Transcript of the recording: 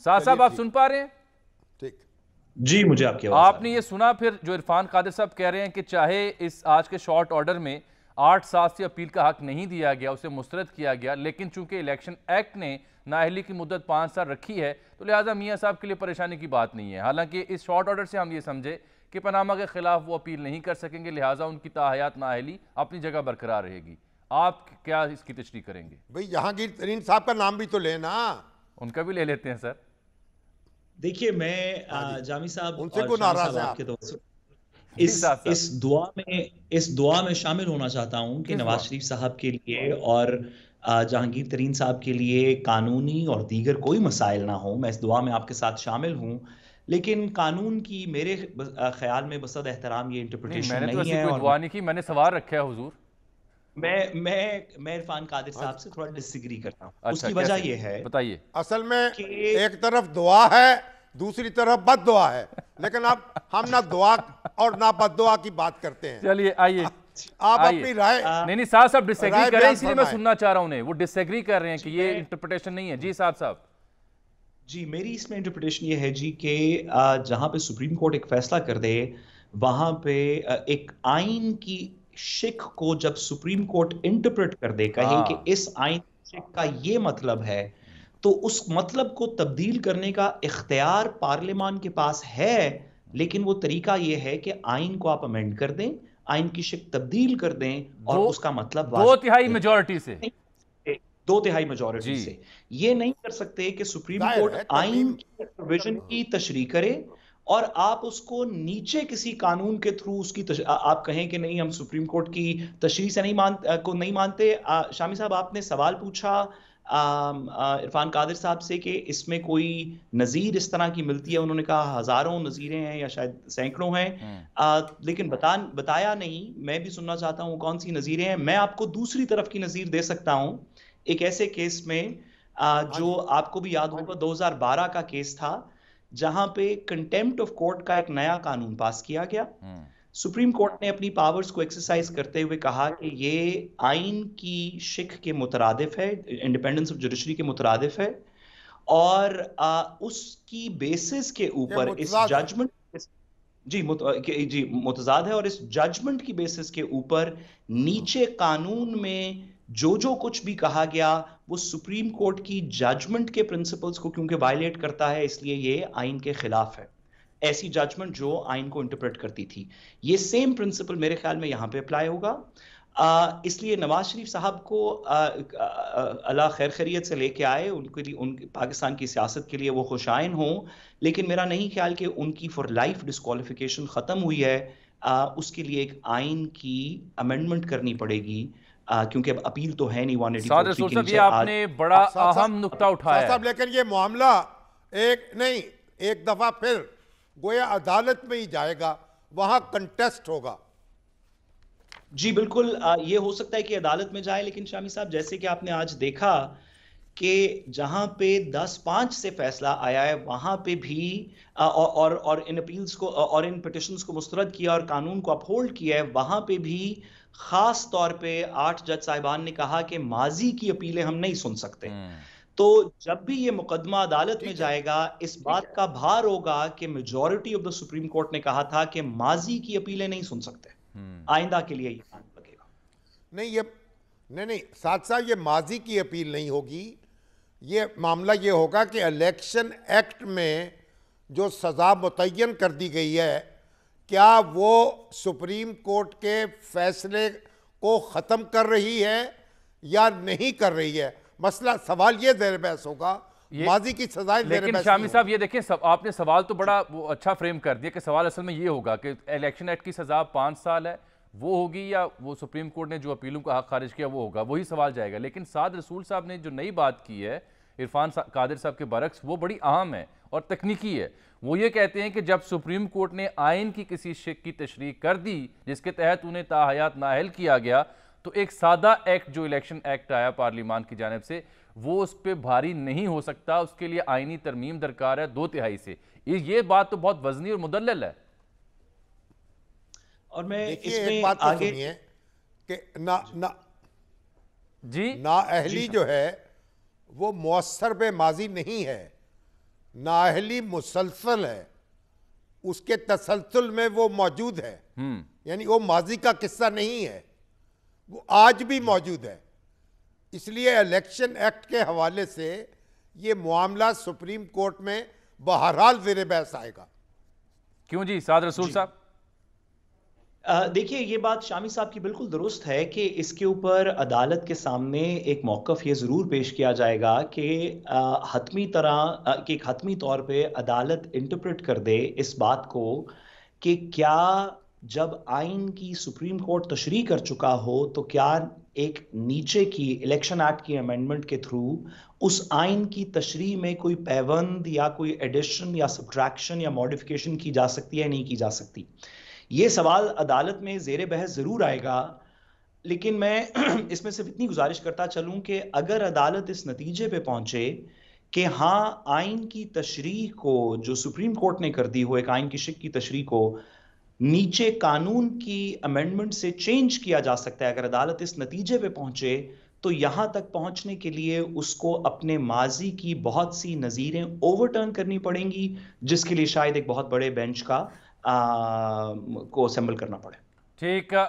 साथ साहब आप सुन पा रहे हैं? ठीक जी, मुझे आपकी आवाज आपने ये सुना फिर जो इरफान कादिर साहब कह रहे हैं कि चाहे इस आज के शॉर्ट ऑर्डर में 8/7 से अपील का हक नहीं दिया गया, उसे मुस्तरद किया गया, लेकिन चूंकि इलेक्शन एक्ट ने नाअहली की मुद्दत 5 साल रखी है तो लिहाजा मियाँ साहब के लिए परेशानी की बात नहीं है। हालांकि इस शॉर्ट ऑर्डर से हम ये समझे कि पनामा के खिलाफ वो अपील नहीं कर सकेंगे, लिहाजा उनकी ताहयात नाअहली अपनी जगह बरकरार रहेगी। आप क्या इसकी तशरीह करेंगे? भाई, जहांगीर तरीन साहब का नाम भी तो लेना। उनका भी ले लेते हैं सर। देखिए, मैं जामी साहब उनसे और क्यों शामी नाराज साहब हैं आपके आप? दोस्त जी इस साहब साहब। इस दुआ में शामिल होना चाहता हूं कि किस नवाज दुआ? शरीफ साहब के लिए और जहांगीर तरीन साहब के लिए कानूनी और दीगर कोई मसाइल ना हो। मैं इस दुआ में आपके साथ शामिल हूं, लेकिन कानून की मेरे ख्याल में बसद एहतराम ये नहीं, इंटरप्रिटेशन मैंने तो नहीं ऐसी है। कोई और दुआ नहीं की, मैंने सवाल रखा है हुजूर। मैं इरफान कादिर साहब से थोड़ा डिसएग्री करता हूं। अच्छा, उसकी वजह कैसे? यह है बताइए। असल में कि एक तरफ दुआ है, दूसरी तरफ बद दुआ है, लेकिन अब हम ना दुआ और ना बद दुआ की बात करते हैं। चलिए आइए। आप आइए। अपनी राय नहीं साहब साहब डिसएग्री राय कर रहे हैं, बयान इसलिए मैं फरमाएं। सुनना चाह रहा हूं उन्हें। वो डिसएग्री कर रहे हैं कि ये मैं- इंटरप्रिटेशन नहीं है। जी साहब साहब। जी, मेरी इसमें इंटरप्रिटेशन ये है जी कि जहां पे सुप्रीम कोर्ट एक फैसला कर दे, वहां पे एक आइन की शिक को जब सुप्रीम कोर्ट इंटरप्रेट कर दे, कहे कि हाँ, इस आइन शिक का ये मतलब है, तो उस मतलब को तब्दील करने का इख्तियार पार्लियामान के पास है। लेकिन वो तरीका ये है कि आइन को आप अमेंड कर दें, आइन की शिक तब्दील कर दें और दो उसका मतलब 2/3 मेजोरिटी से। 2/3 मेजोरिटी जी। से। ये नहीं कर सकते कि सुप्रीम जाहिर कोर्ट है आइन तरमीम। की प्रोविजन की तशरीह करे और आप उसको नीचे किसी कानून के थ्रू उसकी आप कहें कि नहीं, हम सुप्रीम कोर्ट की तशरीह से नहीं मानते। शामी साहब, आपने सवाल पूछा इरफान कादिर साहब से कि इसमें कोई नज़ीर इस तरह की मिलती है। उन्होंने कहा हजारों नज़ीरें हैं या शायद सैकड़ों हैं, लेकिन बताया नहीं। मैं भी सुनना चाहता हूँ कौन सी नज़ीरें हैं। मैं आपको दूसरी तरफ की नज़ीर दे सकता हूँ। एक ऐसे केस में जो आपको भी याद होगा, 2012 का केस था, जहां पे कंटेम्प्ट ऑफ कोर्ट का एक नया कानून पास किया गया। सुप्रीम कोर्ट ने अपनी पावर्स को एक्सरसाइज करते हुए कहा कि ये आइन की शिक के मुतरादिफ है, इंडिपेंडेंस ऑफ जुडिशरी के मुतरादिफ है, और उसकी बेसिस के ऊपर इस मुतजाद है। जजमेंट जी मुतजाद है, और इस जजमेंट की बेसिस के ऊपर नीचे कानून में जो कुछ भी कहा गया वो सुप्रीम कोर्ट की जजमेंट के प्रिंसिपल्स को क्योंकि वायलेट करता है, इसलिए ये आइन के खिलाफ है। ऐसी जजमेंट जो आइन को इंटरप्रेट करती थी, ये सेम प्रिंसिपल मेरे ख्याल में यहां पे अप्लाई होगा। इसलिए नवाज शरीफ साहब को अल्लाह खैर खैरियत से लेके आए, उनके लिए पाकिस्तान की सियासत के लिए वो खुशाइन हों, लेकिन मेरा नहीं ख्याल कि उनकी फॉर लाइफ डिस्क्वालिफिकेशन खत्म हुई है। उसके लिए एक आइन की अमेंडमेंट करनी पड़ेगी, क्योंकि अब अपील तो है नहीं 184 के ये नीचे। आपने बड़ा अहम नुक्ता उठाया है। साहब, लेकिन ये मामला एक दफा फिर गोया अदालत में ही जाएगा, वहां कंटेस्ट होगा। जी बिल्कुल, ये हो सकता है कि अदालत में जाए, लेकिन शामी साहब, जैसे कि आपने आज देखा कि जहां पे 10-5 से फैसला आया है, वहां पे भी और इन अपील्स को और इन पिटिशंस को मुस्तरद किया और कानून को अपहोल्ड किया है, वहां पे भी खास तौर पे 8 जज साहिबान ने कहा कि माजी की अपीलें हम नहीं सुन सकते। तो जब भी ये मुकदमा अदालत में जाएगा, इस बात का भार होगा कि majority of the supreme court ने कहा था कि माजी की अपीलें नहीं सुन सकते। आइंदा के लिए ये कानून लगेगा। नहीं, साथ साथ ये माजी की अपील नहीं होगी। ये मामला ये होगा कि इलेक्शन एक्ट में जो सज़ा मुतय्यन कर दी गई है, क्या वो सुप्रीम कोर्ट के फैसले को ख़त्म कर रही है या नहीं कर रही है। मसला सवाल ये ज़ेर बहस होगा, माजी की सजाएं। लेकिन शामी साहब ये देखें, आपने सवाल तो बड़ा अच्छा फ्रेम कर दिया कि सवाल असल में ये होगा कि इलेक्शन एक्ट की सज़ा 5 साल है, वो होगी या वो सुप्रीम कोर्ट ने जो अपीलों का हक खारिज किया वो होगा, वही सवाल जाएगा। लेकिन साद रसूल साहब ने जो नई बात की है इरफान कादिर साहब के बरक्स, वो बड़ी अहम है और तकनीकी है। वो ये कहते हैं कि जब सुप्रीम कोर्ट ने आइन की किसी शिक की तशरीह कर दी जिसके तहत उन्हें ताहयात नाअहल किया गया, तो एक सादा एक्ट जो इलेक्शन एक्ट आया पार्लियामान की जानिब से, वो उस पर भारी नहीं हो सकता, उसके लिए आइनी तरमीम दरकार है 2/3 से। ये बात तो बहुत वजनी और मुदल्लल है। और मैं इसमें एक बात तो सुनिए कि नाअहली जो है वो मुअस्सर बे माजी नहीं है। नाअहली मुसलसल है, उसके तसलसल में वो मौजूद है, यानी वो माजी का किस्सा नहीं है, वो आज भी मौजूद है। इसलिए इलेक्शन एक्ट के हवाले से ये मामला सुप्रीम कोर्ट में बहरहाल ज़ेर बहस आएगा। क्यों जी साद रसूल साहब? देखिए, ये बात शामी साहब की बिल्कुल दुरुस्त है कि इसके ऊपर अदालत के सामने एक मौक़िफ़ ये ज़रूर पेश किया जाएगा कि एक हतमी तौर पे अदालत इंटरप्रेट कर दे इस बात को कि क्या जब आइन की सुप्रीम कोर्ट तशरीह कर चुका हो तो क्या एक नीचे की इलेक्शन एक्ट की अमेंडमेंट के थ्रू उस आइन की तशरीह में कोई पैबंद या कोई एडिशन या सब्ट्रैक्शन या मॉडिफिकेशन की जा सकती है, नहीं की जा सकती। ये सवाल अदालत में ज़ेर बहस ज़रूर आएगा, लेकिन मैं इसमें सिर्फ इतनी गुजारिश करता चलूं कि अगर अदालत इस नतीजे पे पहुंचे कि हाँ, आइन की तशरीह को जो सुप्रीम कोर्ट ने कर दी हो, एक आइन की शिक की तशरीह को नीचे कानून की अमेंडमेंट से चेंज किया जा सकता है, अगर अदालत इस नतीजे पे पहुंचे तो यहां तक पहुंचने के लिए उसको अपने माजी की बहुत सी नज़ीरें ओवरटर्न करनी पड़ेंगी, जिसके लिए शायद एक बहुत बड़े बेंच को असेंबल करना पड़े। ठीक।